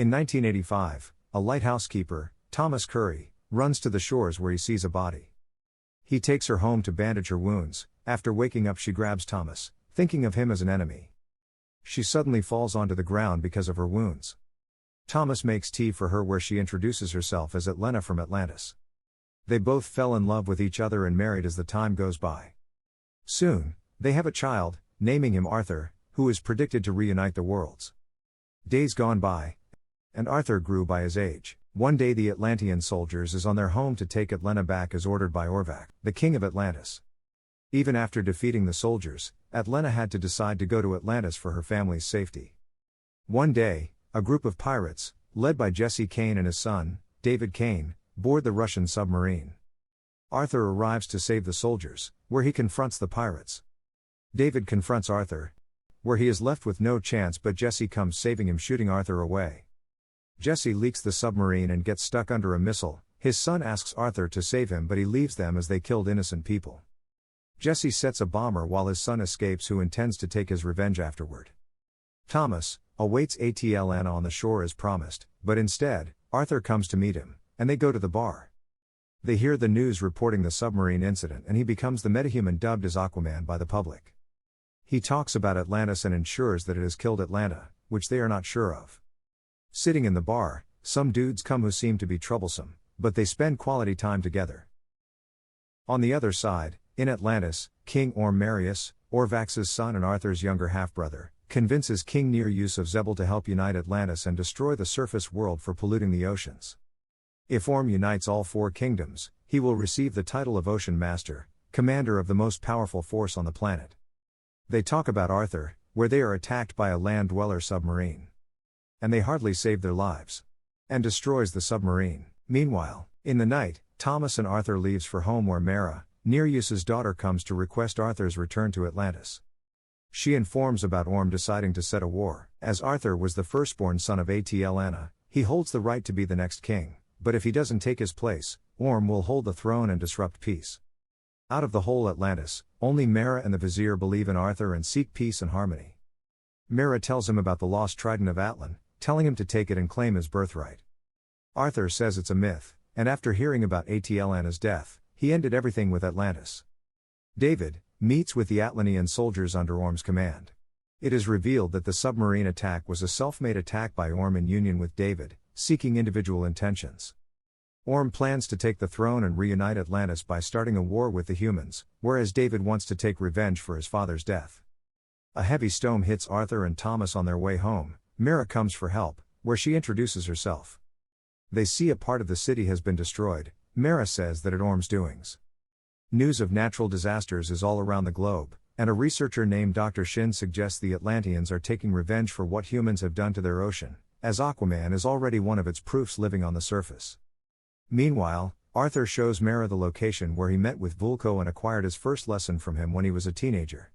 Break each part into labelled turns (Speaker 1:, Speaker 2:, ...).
Speaker 1: In 1985, a lighthouse keeper, Thomas Curry, runs to the shores where he sees a body. He takes her home to bandage her wounds. After waking up, she grabs Thomas, thinking of him as an enemy. She suddenly falls onto the ground because of her wounds. Thomas makes tea for her where she introduces herself as Atlanna from Atlantis. They both fell in love with each other and married as the time goes by. Soon, they have a child, naming him Arthur, who is predicted to reunite the worlds. Days gone by, and Arthur grew by his age. One day the Atlantean soldiers is on their home to take Atlanna back as ordered by Orvac, the king of Atlantis. Even after defeating the soldiers, Atlanna had to decide to go to Atlantis for her family's safety. One day, a group of pirates, led by Jesse Kane and his son, David Kane, board the Russian submarine. Arthur arrives to save the soldiers, where he confronts the pirates. David confronts Arthur, where he is left with no chance, but Jesse comes saving him, shooting Arthur away. Jesse leaks the submarine and gets stuck under a missile. His son asks Arthur to save him, but he leaves them as they killed innocent people. Jesse sets a bomber while his son escapes, who intends to take his revenge afterward. Thomas awaits Atlan on the shore as promised, but instead, Arthur comes to meet him, and they go to the bar. They hear the news reporting the submarine incident, and he becomes the metahuman dubbed as Aquaman by the public. He talks about Atlantis and ensures that it has killed Atlanna, which they are not sure of. Sitting in the bar, some dudes come who seem to be troublesome, but they spend quality time together. On the other side, in Atlantis, King Nereus, Orvax's son and Arthur's younger half-brother, convinces King Nereus of Zebel to help unite Atlantis and destroy the surface world for polluting the oceans. If unites all four kingdoms, he will receive the title of Ocean Master, commander of the most powerful force on the planet. They talk about Arthur, where they are attacked by a land-dweller submarine. And they hardly save their lives. And destroys the submarine. Meanwhile, in the night, Thomas and Arthur leaves for home where Mera, Nereus's daughter, comes to request Arthur's return to Atlantis. She informs about deciding to set a war. As Arthur was the firstborn son of Atlanna, he holds the right to be the next king, but if he doesn't take his place, will hold the throne and disrupt peace. Out of the whole Atlantis, only Mera and the vizier believe in Arthur and seek peace and harmony. Mera tells him about the lost trident of Atlan, telling him to take it and claim his birthright. Arthur says it's a myth, and after hearing about Atlanna's death, he ended everything with Atlantis. David meets with the Atlanian soldiers under Orm's command. It is revealed that the submarine attack was a self-made attack by Orm in union with David, seeking individual intentions. Orm plans to take the throne and reunite Atlantis by starting a war with the humans, whereas David wants to take revenge for his father's death. A heavy storm hits Arthur and Thomas on their way home. Mera comes for help, where she introduces herself. They see a part of the city has been destroyed. Mera says that at Orm's doings. News of natural disasters is all around the globe, and a researcher named Dr. Shin suggests the Atlanteans are taking revenge for what humans have done to their ocean, as Aquaman is already one of its proofs living on the surface. Meanwhile, Arthur shows Mera the location where he met with Vulko and acquired his first lesson from him when he was a teenager.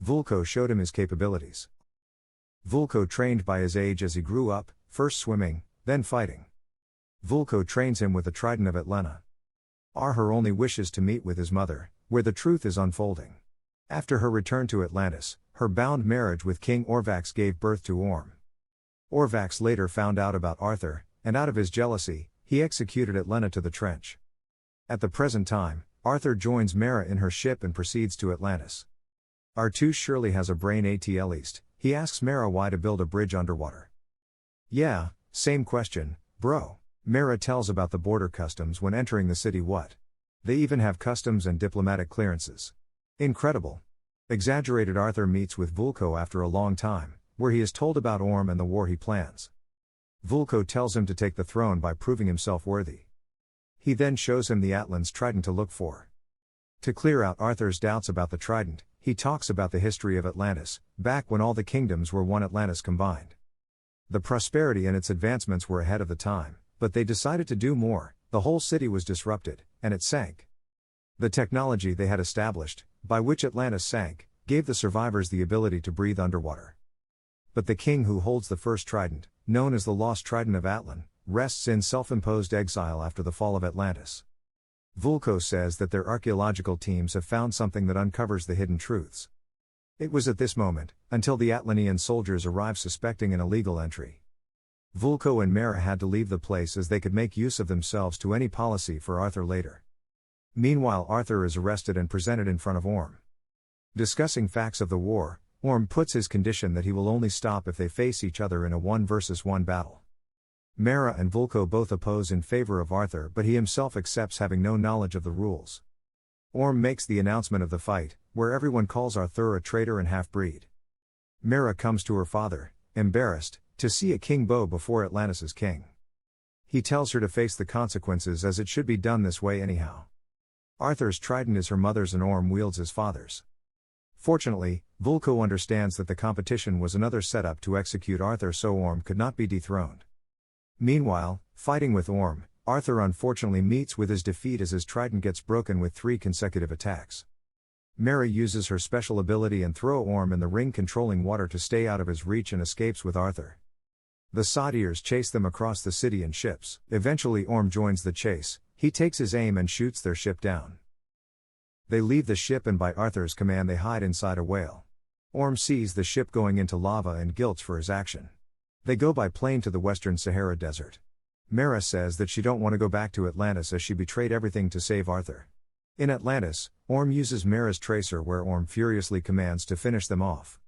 Speaker 1: Vulko showed him his capabilities. Vulko trained by his age as he grew up, first swimming, then fighting. Vulko trains him with the trident of Atlanna. Arthur only wishes to meet with his mother, where the truth is unfolding. After her return to Atlantis, her bound marriage with King Orvax gave birth to Orm. Orvax later found out about Arthur, and out of his jealousy, he executed Atlanna to the trench. At the present time, Arthur joins Mera in her ship and proceeds to Atlantis. R2 surely has a brain at least. He asks Mera why to build a bridge underwater. Yeah, same question, bro. Mera tells about the border customs when entering the city. What? They even have customs and diplomatic clearances. Incredible. Exaggerated. Arthur meets with Vulko after a long time, where he is told about Orm and the war he plans. Vulko tells him to take the throne by proving himself worthy. He then shows him the Atlan's trident to look for. To clear out Arthur's doubts about the trident, he talks about the history of Atlantis, back when all the kingdoms were one Atlantis combined. The prosperity and its advancements were ahead of the time, but they decided to do more. The whole city was disrupted, and it sank. The technology they had established, by which Atlantis sank, gave the survivors the ability to breathe underwater. But the king who holds the first trident, known as the Lost Trident of Atlan, rests in self-imposed exile after the fall of Atlantis. Vulko says that their archaeological teams have found something that uncovers the hidden truths. It was at this moment, until the Atlanian soldiers arrive suspecting an illegal entry. Vulko and Mera had to leave the place as they could make use of themselves to any policy for Arthur later. Meanwhile, Arthur is arrested and presented in front of Orm. Discussing facts of the war, Orm puts his condition that he will only stop if they face each other in a 1-versus-1 battle. Mera and Vulko both oppose in favor of Arthur, but he himself accepts, having no knowledge of the rules. Orm makes the announcement of the fight, where everyone calls Arthur a traitor and half-breed. Mera comes to her father, embarrassed, to see a king bow before Atlantis' king. He tells her to face the consequences, as it should be done this way anyhow. Arthur's trident is her mother's and Orm wields his father's. Fortunately, Vulko understands that the competition was another setup to execute Arthur so Orm could not be dethroned. Meanwhile, fighting with Orm, Arthur unfortunately meets with his defeat as his trident gets broken with 3 consecutive attacks. Mera uses her special ability and throw Orm in the ring controlling water to stay out of his reach and escapes with Arthur. The Sadiers chase them across the city in ships. Eventually Orm joins the chase, he takes his aim and shoots their ship down. They leave the ship and by Arthur's command they hide inside a whale. Orm sees the ship going into lava and guilts for his action. They go by plane to the Western Sahara Desert. Mera says that she don't want to go back to Atlantis as she betrayed everything to save Arthur. In Atlantis, Orm uses Mera's tracer where Orm furiously commands to finish them off.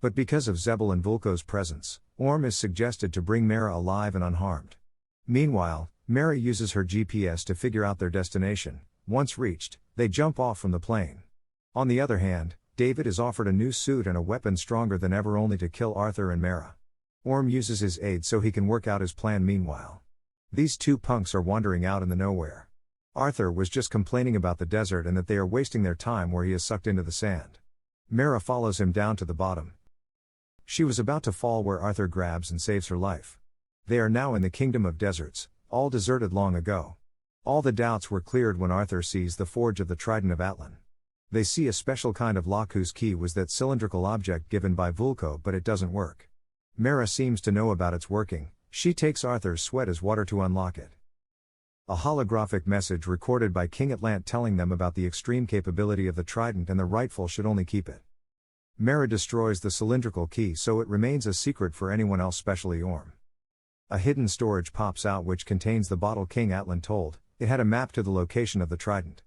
Speaker 1: But because of Zebel and Vulko's presence, Orm is suggested to bring Mera alive and unharmed. Meanwhile, Mera uses her GPS to figure out their destination. Once reached, they jump off from the plane. On the other hand, David is offered a new suit and a weapon stronger than ever only to kill Arthur and Mera. Orm uses his aid so he can work out his plan meanwhile. These two punks are wandering out in the nowhere. Arthur was just complaining about the desert and that they are wasting their time where he is sucked into the sand. Mera follows him down to the bottom. She was about to fall where Arthur grabs and saves her life. They are now in the Kingdom of Deserts, all deserted long ago. All the doubts were cleared when Arthur sees the forge of the Trident of Atlan. They see a special kind of lock whose key was that cylindrical object given by Vulko, but it doesn't work. Mera seems to know about its working. She takes Arthur's sweat as water to unlock it. A holographic message recorded by King Atlan telling them about the extreme capability of the trident and the rightful should only keep it. Mera destroys the cylindrical key so it remains a secret for anyone else, especially Orm. A hidden storage pops out which contains the bottle King Atlan told. It had a map to the location of the trident.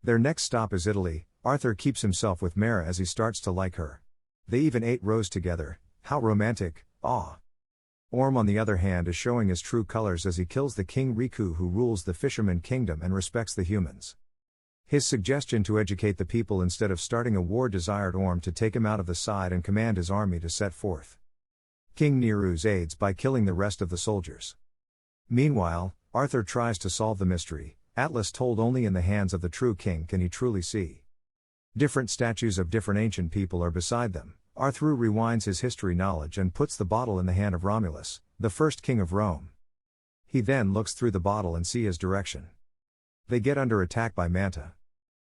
Speaker 1: Their next stop is Italy. Arthur keeps himself with Mera as he starts to like her. They even ate rose together. How romantic, ah. Orm on the other hand is showing his true colors as he kills the King Riku who rules the Fisherman Kingdom and respects the humans. His suggestion to educate the people instead of starting a war desired Orm to take him out of the side and command his army to set forth. King Nereus aids by killing the rest of the soldiers. Meanwhile, Arthur tries to solve the mystery. Atlas told only in the hands of the true king can he truly see. Different statues of different ancient people are beside them. Arthur rewinds his history knowledge and puts the bottle in the hand of Romulus, the first king of Rome. He then looks through the bottle and sees his direction. They get under attack by Manta.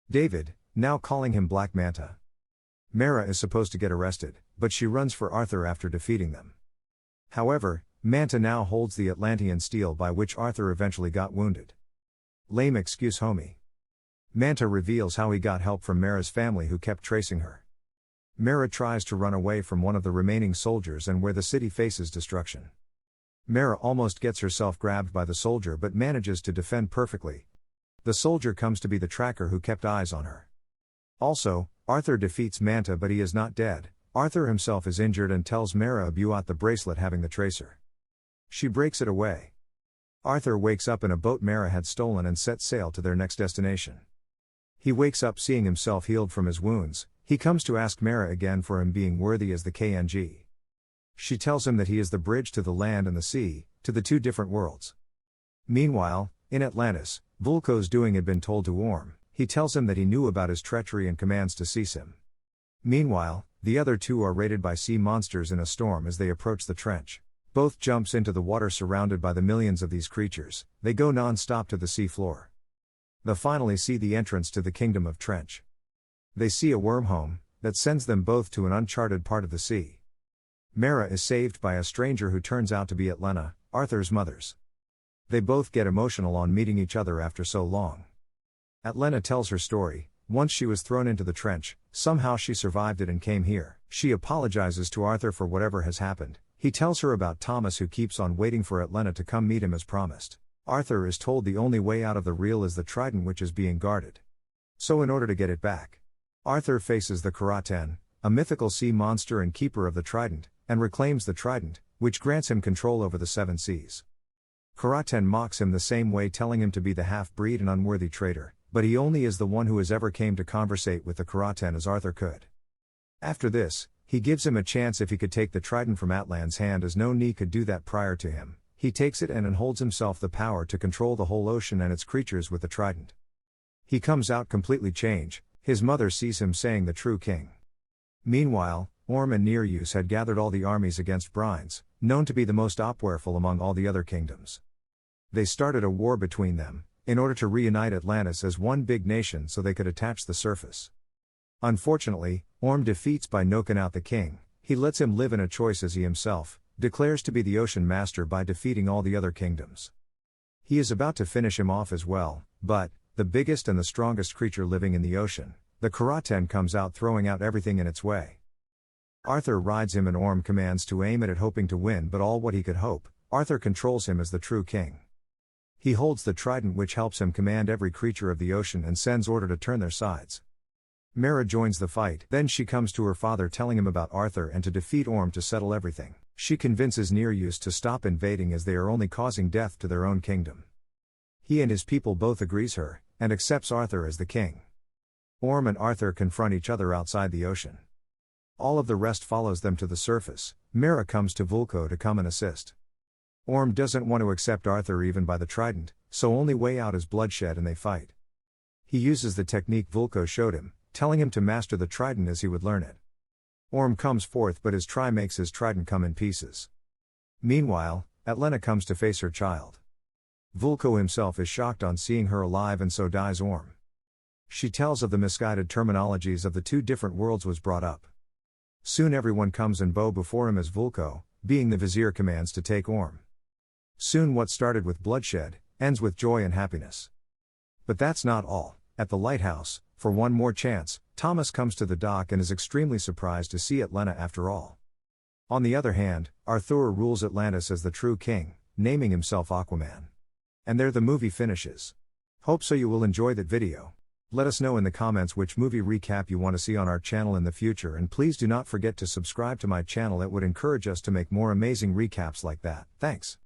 Speaker 1: David, now calling him Black Manta. Mera is supposed to get arrested, but she runs for Arthur after defeating them. However, Manta now holds the Atlantean steel by which Arthur eventually got wounded. Lame excuse, homie. Manta reveals how he got help from Mera's family who kept tracing her. Mera tries to run away from one of the remaining soldiers and where the city faces destruction. Mera almost gets herself grabbed by the soldier but manages to defend perfectly. The soldier comes to be the tracker who kept eyes on her. Also, Arthur defeats Manta but he is not dead. Arthur himself is injured and tells Mera about the bracelet having the tracer. She breaks it away. Arthur wakes up in a boat Mera had stolen and sets sail to their next destination. He wakes up seeing himself healed from his wounds. He comes to ask Mera again for him being worthy as the KNG. She tells him that he is the bridge to the land and the sea, to the two different worlds. Meanwhile, in Atlantis, Vulko's doing had been told to Orm. He tells him that he knew about his treachery and commands to cease him. Meanwhile, the other two are raided by sea monsters in a storm as they approach the trench. Both jumps into the water surrounded by the millions of these creatures. They go non-stop to the sea floor. They finally see the entrance to the Kingdom of Trench. They see a wormhole that sends them both to an uncharted part of the sea. Mera is saved by a stranger who turns out to be Atlanna, Arthur's mother's. They both get emotional on meeting each other after so long. Atlanna tells her story. Once she was thrown into the trench, somehow she survived it and came here. She apologizes to Arthur for whatever has happened. He tells her about Thomas, who keeps on waiting for Atlanna to come meet him as promised. Arthur is told the only way out of the reel is the trident, which is being guarded. So in order to get it back, Arthur faces the Karaten, a mythical sea monster and keeper of the trident, and reclaims the trident, which grants him control over the seven seas. Karaten mocks him the same way, telling him to be the half-breed and unworthy traitor, but he only is the one who has ever came to conversate with the Karaten as Arthur could. After this, he gives him a chance if he could take the trident from Atlan's hand, as no knee could do that prior to him. He takes it and holds himself the power to control the whole ocean and its creatures with the trident. He comes out completely changed. His mother sees him saying the true king. Meanwhile, Orm and Nereus had gathered all the armies against Brines, known to be the most powerful among all the other kingdoms. They started a war between them, in order to reunite Atlantis as one big nation so they could attach the surface. Unfortunately, Orm defeats by knocking out the king. He lets him live in a choice as he himself declares to be the ocean master by defeating all the other kingdoms. He is about to finish him off as well, but the biggest and the strongest creature living in the ocean, the Karaten, comes out, throwing out everything in its way. Arthur rides him and Orm commands to aim at it, hoping to win, but all what he could hope, Arthur controls him as the true king. He holds the trident, which helps him command every creature of the ocean and sends order to turn their sides. Mera joins the fight, then she comes to her father telling him about Arthur and to defeat Orm to settle everything. She convinces Nereus to stop invading as they are only causing death to their own kingdom. He and his people both agrees her, and accepts Arthur as the king. Orm and Arthur confront each other outside the ocean. All of the rest follows them to the surface. Mera comes to Vulko to come and assist. Orm doesn't want to accept Arthur even by the trident, so only way out is bloodshed and they fight. He uses the technique Vulko showed him, telling him to master the trident as he would learn it. Orm comes forth, but his try makes his trident come in pieces. Meanwhile, Atlanna comes to face her child. Vulko himself is shocked on seeing her alive, and so dies Orm. She tells of the misguided terminologies of the two different worlds was brought up. Soon everyone comes and bow before him as Vulko, being the vizier, commands to take Orm. Soon what started with bloodshed, ends with joy and happiness. But that's not all. At the lighthouse, for one more chance, Thomas comes to the dock and is extremely surprised to see Atlanna after all. On the other hand, Arthur rules Atlantis as the true king, naming himself Aquaman. And there the movie finishes. Hope so you will enjoy that video. Let us know in the comments which movie recap you want to see on our channel in the future, and please do not forget to subscribe to my channel. It would encourage us to make more amazing recaps like that. Thanks.